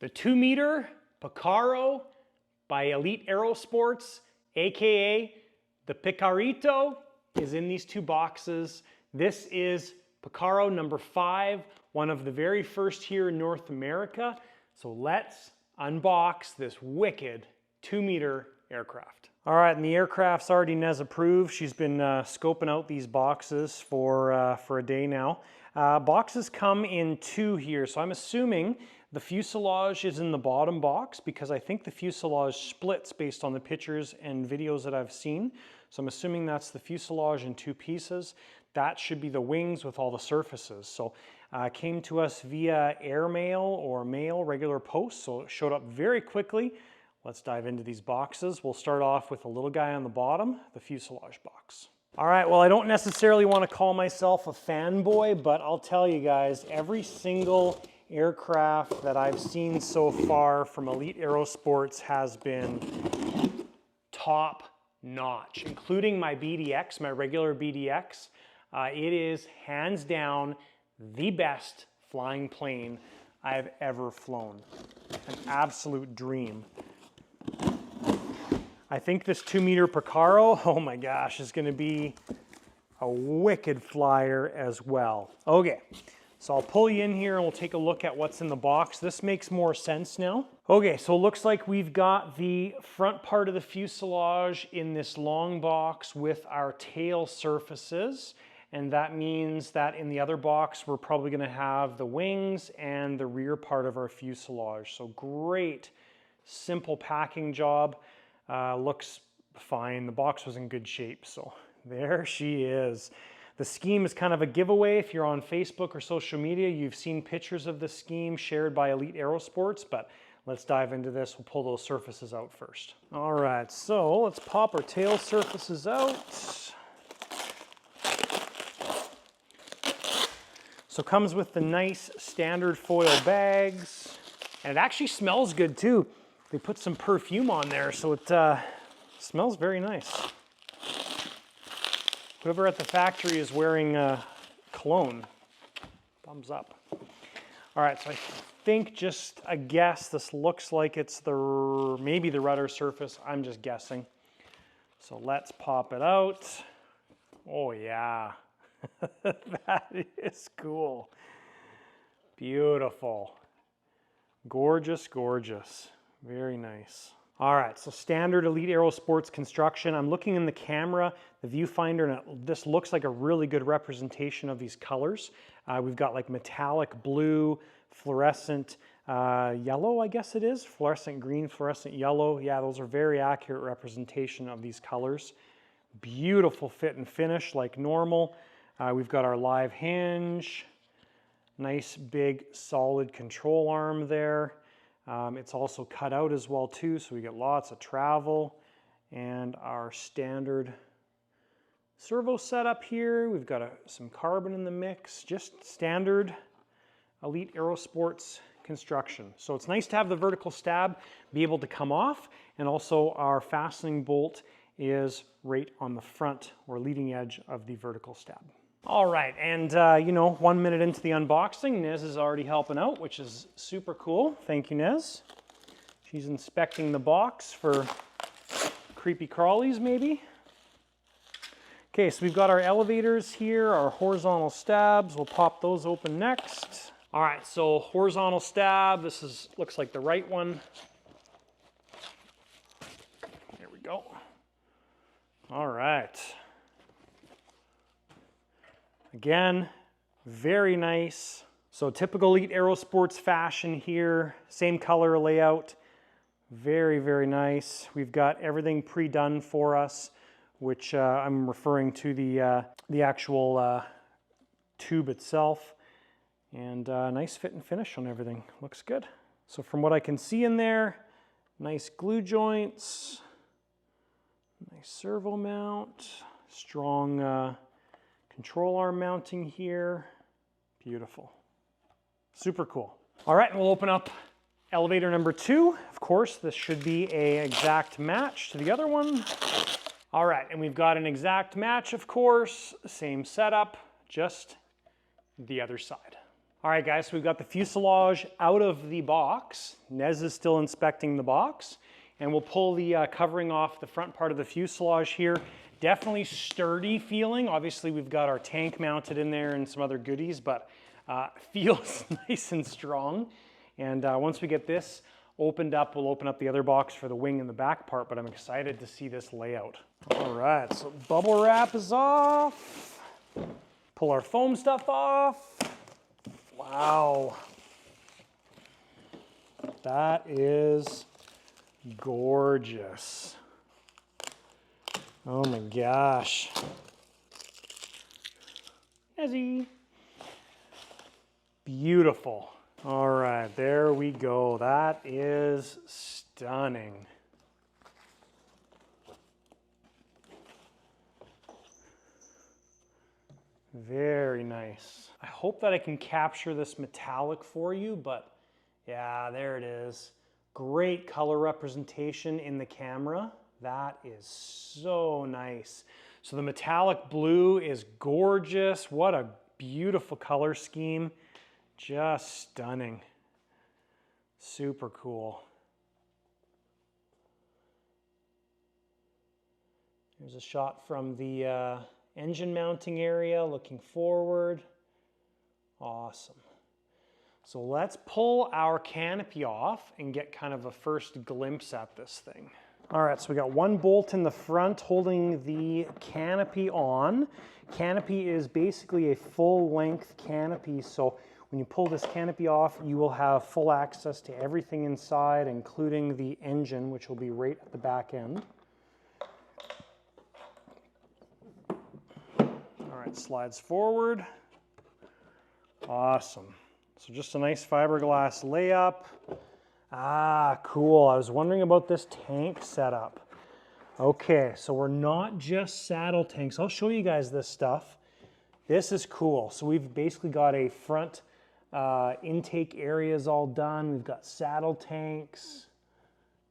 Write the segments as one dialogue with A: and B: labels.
A: The 2-meter Picaro by Elite Aerosports, aka the Picarito, is in these two boxes. This is Picaro number 5, one of the very first here in North America. So let's unbox this wicked 2-meter aircraft. All right, and the aircraft's already Nez approved. She's been scoping out these boxes for a day now. Boxes come in 2 here, so I'm assuming the fuselage is in the bottom box because I think the fuselage splits based on the pictures and videos that I've seen. So I'm assuming that's the fuselage in 2 pieces. That should be the wings with all the surfaces. So it came to us via airmail or mail, regular post, so it showed up very quickly. Let's dive into these boxes. We'll start off with the little guy on the bottom, the fuselage box. All right, well, I don't necessarily want to call myself a fanboy, but I'll tell you guys, every single aircraft that I've seen so far from Elite Aerosports has been top notch, including my BDX, my regular BDX. It is hands down the best flying plane I've ever flown. An absolute dream. I think this 2-meter Picaro, oh my gosh, is going to be a wicked flyer as well. Okay, so I'll pull you in here and we'll take a look at what's in the box. This makes more sense now. Okay, so it looks like we've got the front part of the fuselage in this long box with our tail surfaces. And that means that in the other box, we're probably going to have the wings and the rear part of our fuselage. So great, simple packing job. Looks fine. The box was in good shape, so there she is. The scheme is kind of a giveaway. If you're on Facebook or social media, you've seen pictures of the scheme shared by Elite Aerosports, but let's dive into this. We'll pull those surfaces out first. All right, so let's pop our tail surfaces out. So it comes with the nice standard foil bags, and it actually smells good too. They put some perfume on there, so it smells very nice. Whoever at the factory is wearing cologne, thumbs up. All right, so I think, just a guess, this looks like it's maybe the rudder surface. I'm just guessing. So let's pop it out. Oh yeah, that is cool. Beautiful. Gorgeous, gorgeous. Very nice. All right, so standard Elite Aerosports construction. I'm looking in the camera, the viewfinder, and this looks like a really good representation of these colors. We've got like metallic blue, fluorescent yellow, I guess it is. Fluorescent green, fluorescent yellow. Yeah, those are very accurate representation of these colors. Beautiful fit and finish like normal. We've got our live hinge. Nice big solid control arm there. It's also cut out as well too, so we get lots of travel. And our standard servo setup here. We've got some carbon in the mix, just standard Elite Aerosports construction. So it's nice to have the vertical stab be able to come off, and also our fastening bolt is right on the front or leading edge of the vertical stab. All right, and you know, 1 minute into the unboxing, Nez is already helping out, which is super cool. Thank you, Nez. She's inspecting the box for creepy crawlies, maybe. Okay, so we've got our elevators here, our horizontal stabs. We'll pop those open next. All right, so horizontal stab. This looks like the right one. There we go. All right. Again, very nice. So typical Elite Aerosports fashion here, same color layout, very, very nice. We've got everything pre-done for us, which I'm referring to the actual tube itself, and nice fit and finish on everything. Looks good. So from what I can see in there, nice glue joints, nice servo mount, strong control arm mounting here. Beautiful. Super cool. All right, and we'll open up elevator number 2. Of course, this should be an exact match to the other one. All right, and we've got an exact match, of course. Same setup, just the other side. All right, guys, so we've got the fuselage out of the box. Nez is still inspecting the box, and we'll pull the covering off the front part of the fuselage here. Definitely sturdy feeling. Obviously, we've got our tank mounted in there and some other goodies, but feels nice and strong. And once we get this opened up, we'll open up the other box for the wing and the back part, but I'm excited to see this layout. All right, so bubble wrap is off. Pull our foam stuff off. Wow, that is gorgeous. Oh my gosh. Ezzy. Beautiful. All right, there we go. That is stunning. Very nice. I hope that I can capture this metallic for you, but yeah, there it is. Great color representation in the camera. That is so nice. So the metallic blue is gorgeous. What a beautiful color scheme. Just stunning. Super cool. Here's a shot from the engine mounting area looking forward. Awesome. So let's pull our canopy off and get kind of a first glimpse at this thing. All right, so we got one bolt in the front holding the canopy on. Canopy is basically a full length canopy, so when you pull this canopy off, you will have full access to everything inside, including the engine, which will be right at the back end. All right, slides forward. Awesome. So just a nice fiberglass layup. Ah, cool. I was wondering about this tank setup. Okay, so we're not just saddle tanks. I'll show you guys this stuff. This is cool. So we've basically got a front intake areas all done. We've got saddle tanks.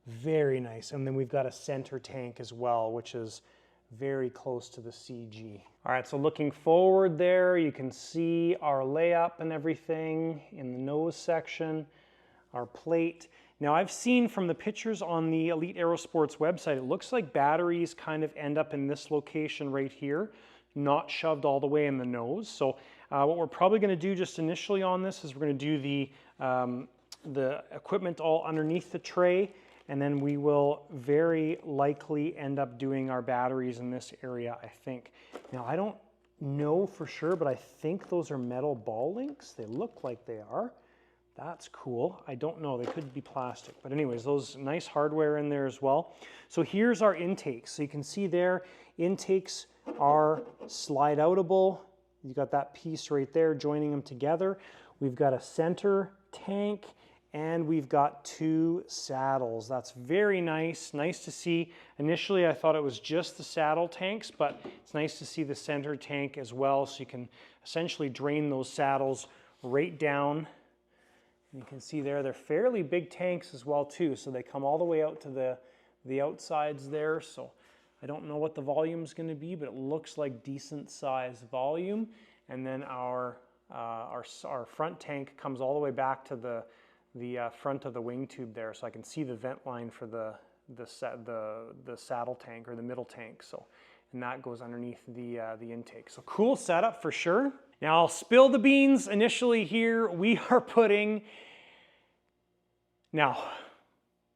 A: Very nice. And then we've got a center tank as well, which is very close to the CG. All right, so looking forward there, you can see our layup and everything in the nose section, our plate. Now I've seen from the pictures on the Elite Aerosports website, it looks like batteries kind of end up in this location right here, not shoved all the way in the nose. So what we're probably gonna do just initially on this is we're gonna do the equipment all underneath the tray, and then we will very likely end up doing our batteries in this area, I think. Now, I don't know for sure, but I think those are metal ball links. They look like they are. That's cool. I don't know, they could be plastic. But anyways, those nice hardware in there as well. So here's our intakes. So you can see there, intakes are slide outable. You've got that piece right there joining them together. We've got a center tank, and we've got two saddles. That's very nice. Nice to see. Initially, I thought it was just the saddle tanks, but it's nice to see the center tank as well, so you can essentially drain those saddles right down. And you can see there, they're fairly big tanks as well too, so they come all the way out to the outsides there. So I don't know what the volume is going to be, but it looks like decent size volume. And then our front tank comes all the way back to the front of the wing tube there, so I can see the vent line for the saddle tank or the middle tank. So, and that goes underneath the intake. So cool setup for sure. Now I'll spill the beans initially here. We are putting, now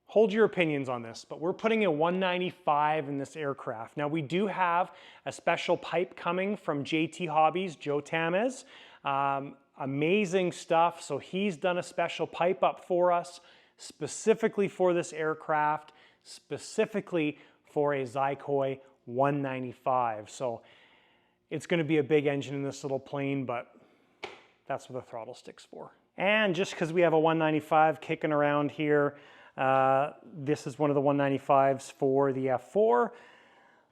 A: hold your opinions on this, but we're putting a 195 in this aircraft. Now we do have a special pipe coming from JT Hobbies, Joe Tamez. Amazing stuff. So he's done a special pipe up for us, specifically for this aircraft, specifically for a Zykoi 195. So it's going to be a big engine in this little plane, but that's what the throttle stick's for. And just because we have a 195 kicking around here, this is one of the 195s for the F4.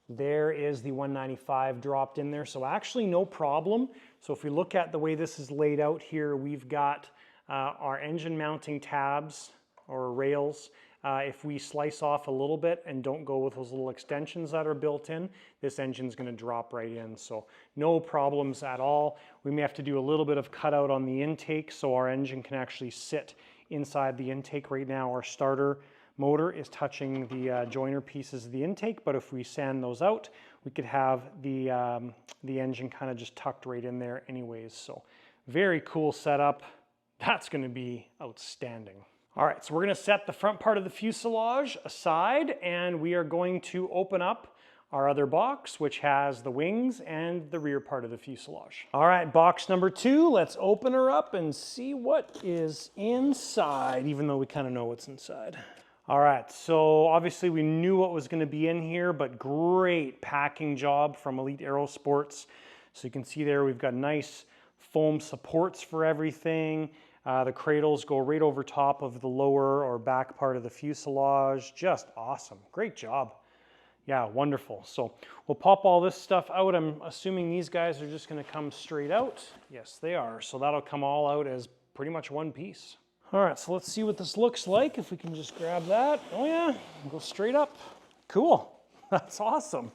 A: There is the 195 dropped in there, so actually no problem. So if we look at the way this is laid out here, we've got our engine mounting tabs or rails If we slice off a little bit and don't go with those little extensions that are built in, this engine's going to drop right in. So no problems at all. We may have to do a little bit of cutout on the intake so our engine can actually sit inside the intake. Right now our starter motor is touching the joiner pieces of the intake, but if we sand those out, we could have the engine kind of just tucked right in there anyways. So very cool setup. That's going to be outstanding. All right, so we're going to set the front part of the fuselage aside, and we are going to open up our other box, which has the wings and the rear part of the fuselage. All right, box number 2, let's open her up and see what is inside, even though we kind of know what's inside. All right, so obviously we knew what was going to be in here, but great packing job from Elite Aerosports. So you can see there we've got nice foam supports for everything. The cradles go right over top of the lower or back part of the fuselage. Just awesome. Great job. Yeah, wonderful. So we'll pop all this stuff out. I'm assuming these guys are just going to come straight out. Yes, they are. So that'll come all out as pretty much one piece. All right, so let's see what this looks like. If we can just grab that. Oh yeah, go straight up. Cool. That's awesome.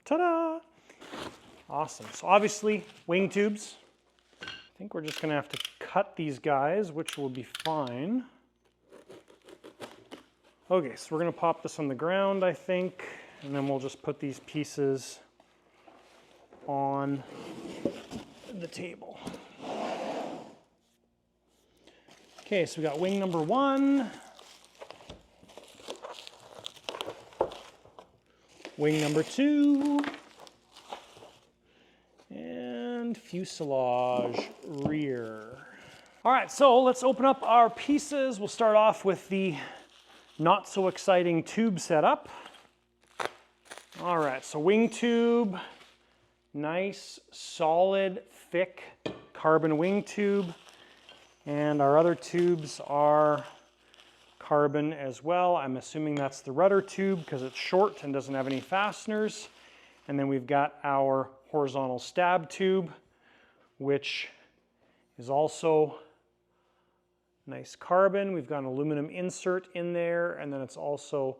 A: Ta-da! Awesome. So obviously, wing tubes. I think we're just going to have to cut these guys, which will be fine. Okay, so we're going to pop this on the ground, I think, and then we'll just put these pieces on the table. Okay, so we got wing number 1, wing number 2, and fuselage rear. All right, so let's open up our pieces. We'll start off with the not so exciting tube setup. All right, so wing tube, nice, solid, thick carbon wing tube. And our other tubes are carbon as well. I'm assuming that's the rudder tube because it's short and doesn't have any fasteners. And then we've got our horizontal stab tube, which is also nice carbon. We've got an aluminum insert in there, and then it's also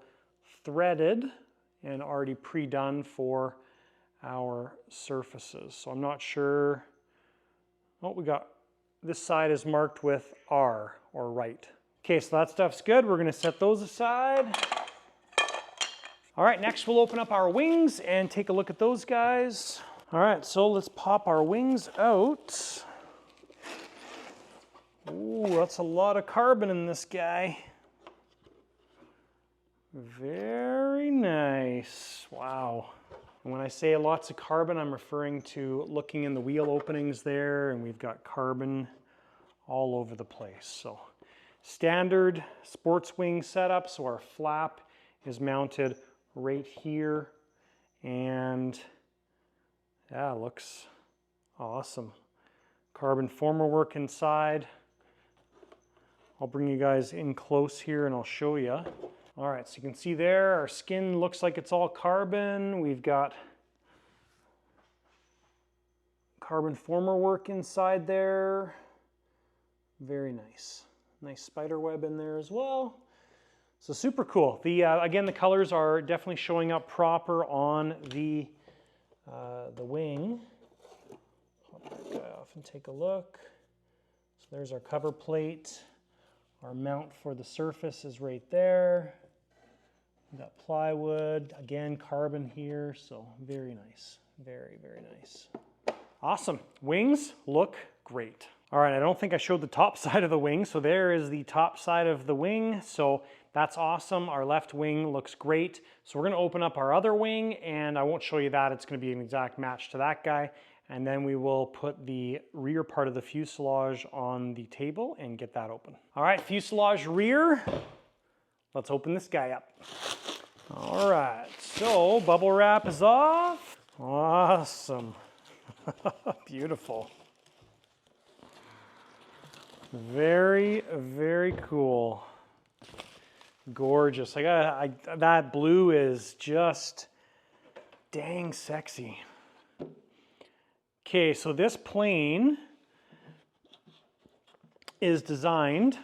A: threaded and already pre-done for our surfaces. So I'm not sure. Oh, we got this side is marked with R or right. Okay, so that stuff's good. We're going to set those aside. All right, next we'll open up our wings and take a look at those guys. All right, so let's pop our wings out. Ooh, that's a lot of carbon in this guy. Very nice. Wow. And when I say lots of carbon, I'm referring to looking in the wheel openings there, and we've got carbon all over the place. So standard sports wing setup. So our flap is mounted right here, and yeah, looks awesome. Carbon former work inside. I'll bring you guys in close here and I'll show you. All right, so you can see there, our skin looks like it's all carbon. We've got carbon former work inside there. Very nice. Nice spider web in there as well. So super cool. Again, the colors are definitely showing up proper on the wing. Pop that guy off and take a look. So there's our cover plate. Our mount for the surface is right there. We've got plywood, again, carbon here, so very nice. Very, very nice. Awesome. Wings look great. All right, I don't think I showed the top side of the wing, so there is the top side of the wing. So that's awesome. Our left wing looks great. So we're going to open up our other wing, and I won't show you that. It's going to be an exact match to that guy. And then we will put the rear part of the fuselage on the table and get that open. All right, fuselage rear. Let's open this guy up. All right, so bubble wrap is off. Awesome. Beautiful. Very, very cool. Gorgeous. That blue is just dang sexy. Okay, so this plane is designed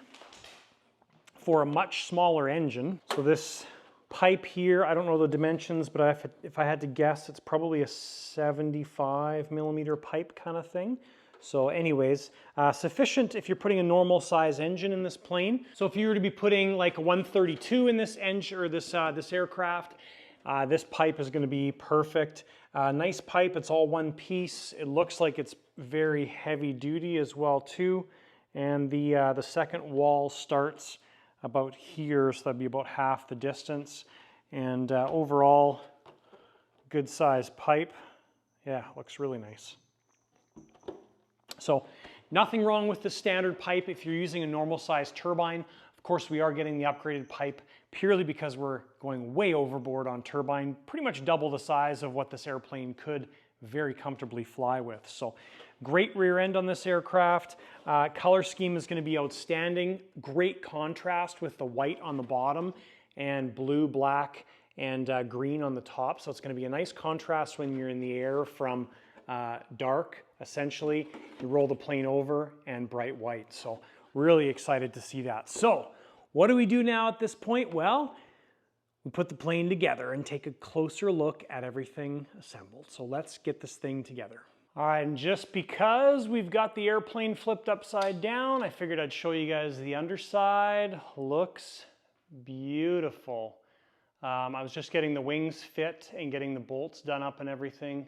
A: for a much smaller engine. So this pipe here, I don't know the dimensions, but if I had to guess, it's probably a 75 millimeter pipe kind of thing. So anyways, sufficient if you're putting a normal size engine in this plane. So if you were to be putting like a 132 in this engine or this aircraft, this pipe is going to be perfect. Nice pipe, it's all one piece. It looks like it's very heavy duty as well too. And the second wall starts about here, so that'd be about half the distance. And overall, good size pipe. Yeah, looks really nice. So nothing wrong with the standard pipe if you're using a normal size turbine. Of course, we are getting the upgraded pipe purely because we're going way overboard on turbine, pretty much double the size of what this airplane could very comfortably fly with. So great rear end on this aircraft. Color scheme is going to be outstanding. Great contrast with the white on the bottom and blue, black, and green on the top. So it's going to be a nice contrast when you're in the air from dark, essentially. You roll the plane over and bright white. So really excited to see that. So what do we do now at this point? Well, we put the plane together and take a closer look at everything assembled. So let's get this thing together. All right, and just because we've got the airplane flipped upside down, I figured I'd show you guys the underside. Looks beautiful. I was just getting the wings fit and getting the bolts done up and everything.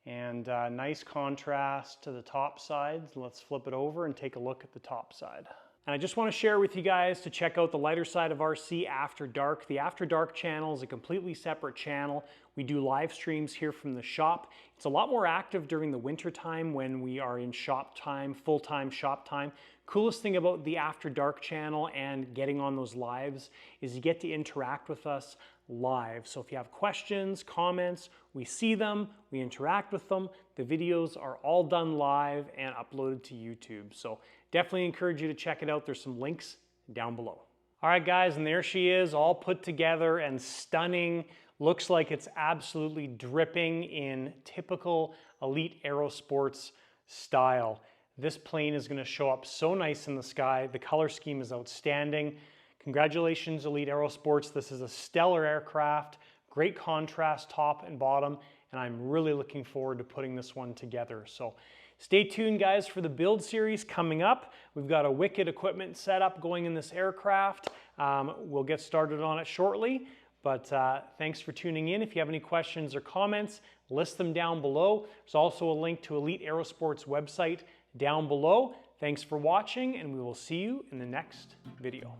A: And nice contrast to the top side. Let's flip it over and take a look at the top side. And I just want to share with you guys to check out the lighter side of RC After Dark. The After Dark channel is a completely separate channel. We do live streams here from the shop. It's a lot more active during the winter time when we are in shop time, full-time shop time. Coolest thing about the After Dark channel and getting on those lives is you get to interact with us live. So if you have questions, comments, we see them, we interact with them. The videos are all done live and uploaded to YouTube. So definitely encourage you to check it out. There's some links down below. All right, guys, and there she is, all put together and stunning. Looks like it's absolutely dripping in typical Elite Aerosports style. This plane is going to show up so nice in the sky. The color scheme is outstanding. Congratulations, Elite Aerosports. This is a stellar aircraft, great contrast top and bottom, and I'm really looking forward to putting this one together. So stay tuned, guys, for the build series coming up. We've got a wicked equipment setup going in this aircraft. We'll get started on it shortly, but thanks for tuning in. If you have any questions or comments, list them down below. There's also a link to Elite Aerosports website down below. Thanks for watching, and we will see you in the next video.